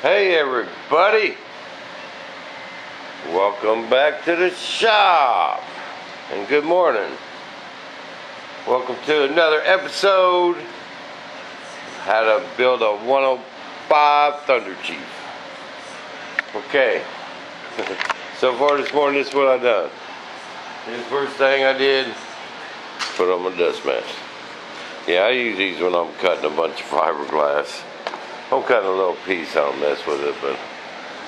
Hey everybody, welcome back to the shop and good morning. Welcome to another episode how to build a 105 thunderchief. Okay, so far this morning this is what I done. The first thing I did, put on my dust mask. Yeah, I use these when I'm cutting a bunch of fiberglass. I'm cutting a little piece, I don't mess with it, but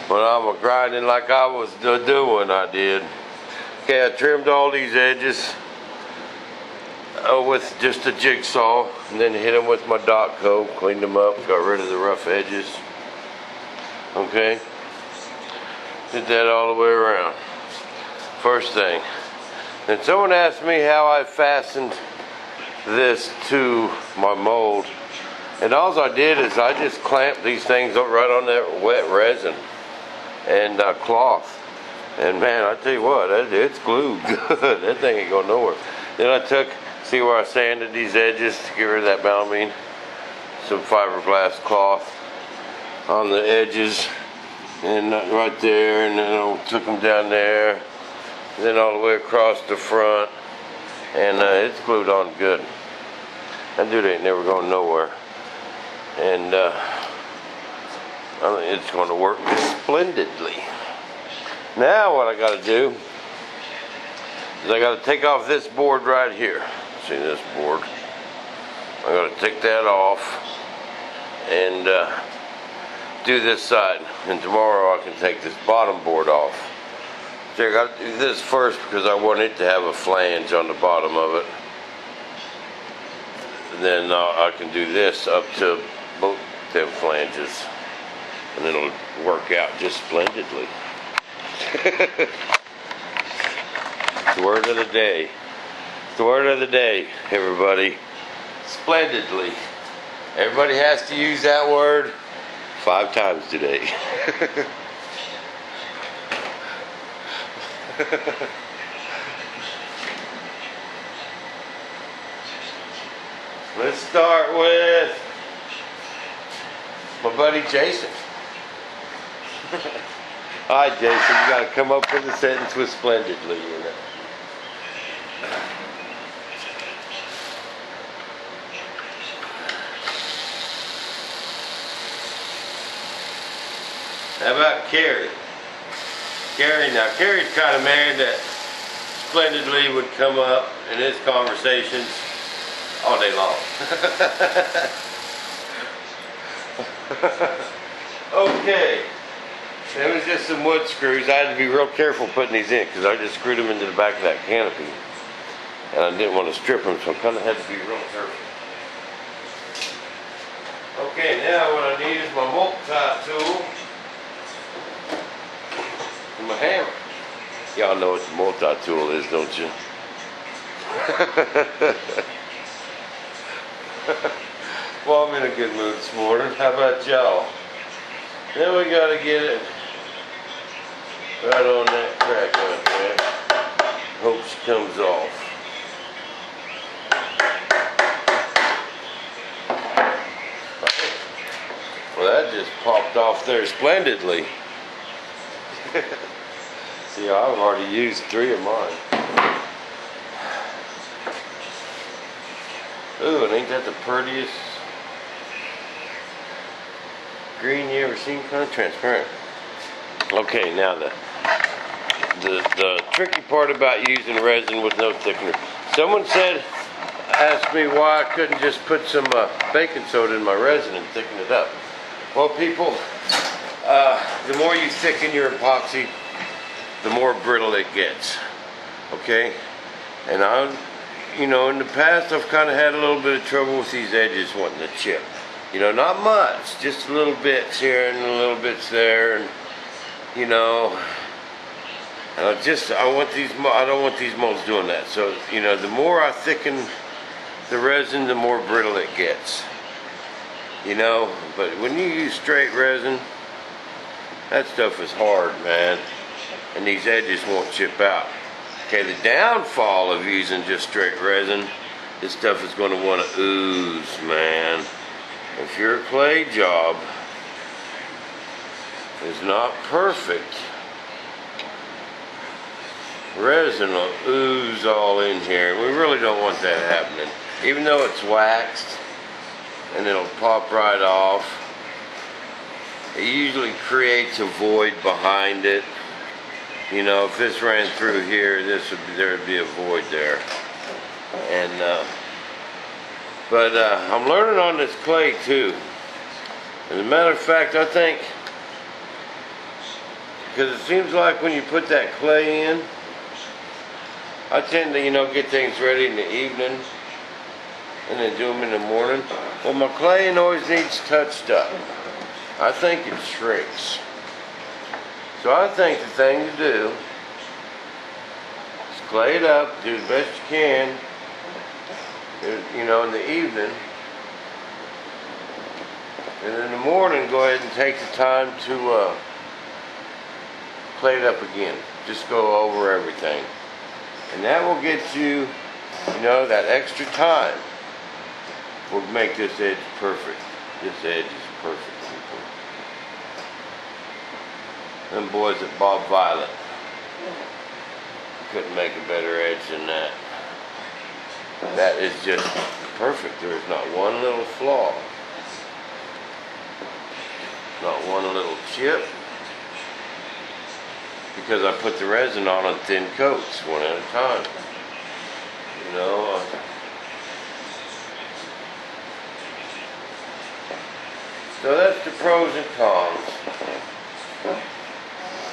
when I'm grinding like I was doing, I did. Okay, I trimmed all these edges with just a jigsaw, and then hit them with my dot coat, cleaned them up, got rid of the rough edges. Okay, did that all the way around. First thing. Then someone asked me how I fastened this to my mold. And all I did is I just clamped these things up right on that wet resin and cloth. And man, I tell you what, it's glued good. That thing ain't going nowhere. Then I see where I sanded these edges to get rid of that melamine. Some fiberglass cloth on the edges and right there, and then I took them down there, and then all the way across the front, and it's glued on good. That dude ain't never going nowhere. And it's going to work splendidly. Now what I got to do is I got to take off this board right here. See this board? I got to take that off and do this side. And tomorrow I can take this bottom board off. So I got to do this first because I want it to have a flange on the bottom of it. And then I can do this up to both them flanges, and it'll work out just splendidly. The word of the day. The word of the day, everybody. Splendidly. Everybody has to use that word 5 times today. Let's start with my buddy Jason. Hi Jason, you gotta come up with a sentence with splendidly in it. How about Carrie? Carrie's kind of mad that splendidly would come up in his conversations all day long. Okay, it was just some wood screws. I had to be real careful putting these in because I just screwed them into the back of that canopy, and I didn't want to strip them, so I kind of had to be real careful. Okay, now what I need is my multi tool and my hammer. Y'all know what the multi tool is, don't you? Well, I'm in a good mood this morning. How about y'all? Then we gotta get it right on that crack right there. Hope she comes off. Well, that just popped off there splendidly. See, I've already used 3 of mine. Ooh, and ain't that the prettiest green you ever seen? Kind of transparent. Okay, now the tricky part about using resin with no thickener. Someone asked me why I couldn't just put some baking soda in my resin and thicken it up. Well, people, the more you thicken your epoxy, the more brittle it gets. Okay, and in the past I've kind of had a little bit of trouble with these edges wanting to chip. Not much, just a little bits here and a little bits there, and and I don't want these molds doing that. So the more I thicken the resin, the more brittle it gets. But when you use straight resin, that stuff is hard, man, and these edges won't chip out. Okay, the downfall of using just straight resin, this stuff is going to want to ooze, man. If you're a clay job, is not perfect. Resin will ooze all in here. We really don't want that happening. Even though it's waxed and it'll pop right off, it usually creates a void behind it. You know, if this ran through here, there'd be a void there. And but I'm learning on this clay too. As a matter of fact, I think, because it seems like when you put that clay in, I tend to, you know, get things ready in the evening and then do them in the morning. Well, my clay always needs touched up. I think it shrinks. So I think the thing to do is clay it up, do the best you can, you know, in the evening. And in the morning, go ahead and take the time to clay it up again. Just go over everything. And that will get you, you know, that extra time will make this edge perfect. This edge is perfect. Them boys at Bob Violet couldn't make a better edge than that. That is just perfect. There's not one little flaw. Not one little chip. Because I put the resin on thin coats, one at a time. You know, so that's the pros and cons.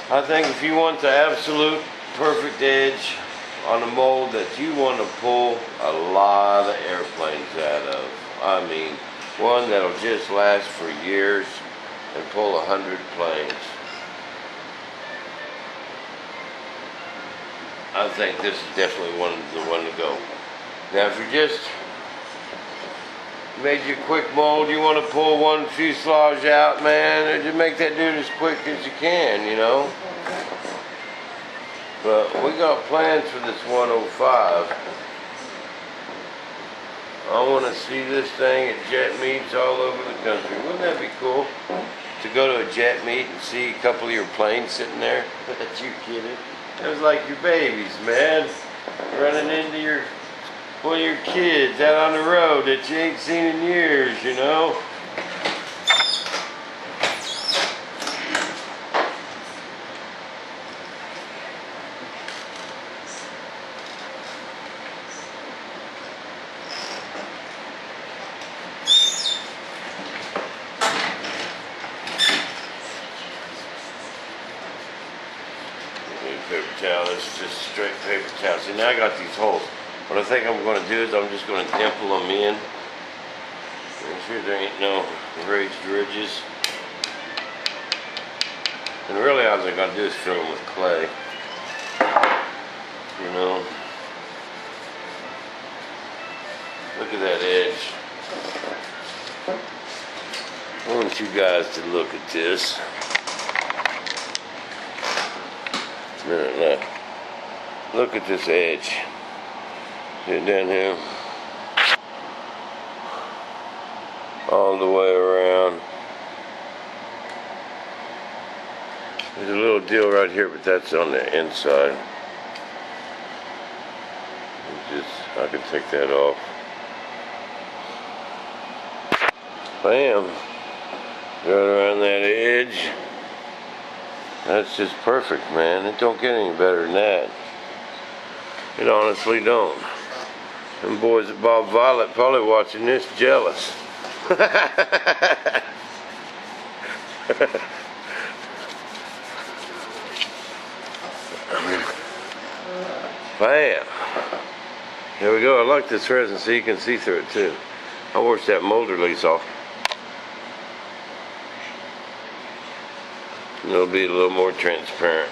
I think if you want the absolute perfect edge on a mold that you want to pull a lot of airplanes out of, I mean, one that'll just last for years and pull 100 planes, I think this is definitely the one to go. Now, if you just made you a quick mold, you want to pull one fuselage out, man, just make that dude as quick as you can, you know. But we got plans for this 105. I want to see this thing at jet meets all over the country. Wouldn't that be cool? To go to a jet meet and see a couple of your planes sitting there? That you kidding? It was like your babies, man. Running into one of your kids out on the road that you ain't seen in years, you know? Paper towel, it's just straight paper towel. See, now I got these holes. What I think I'm going to do is I'm just going to dimple them in. Make sure there ain't no raised ridges. And really all I'm going to do is fill them with clay. You know. Look at that edge. I want you guys to look at this. Look at this edge. See it down here? All the way around. There's a little deal right here, but that's on the inside. I can take that off. Bam. Right around that edge. That's just perfect, man. It don't get any better than that. It honestly don't. Them boys at Bob Violet probably watching this jealous. Bam. There we go. I like this resin so you can see through it too. I washed that molder release off. It'll be a little more transparent.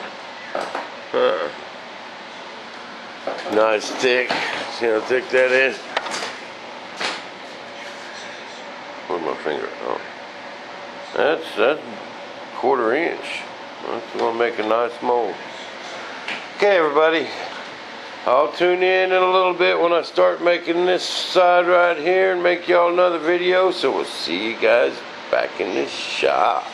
Nice thick. See how thick that is? Where's my finger? Oh. That's 1/4 inch. That's gonna make a nice mold. Okay, everybody. I'll tune in a little bit when I start making this side right here and make y'all another video. So we'll see you guys back in the shop.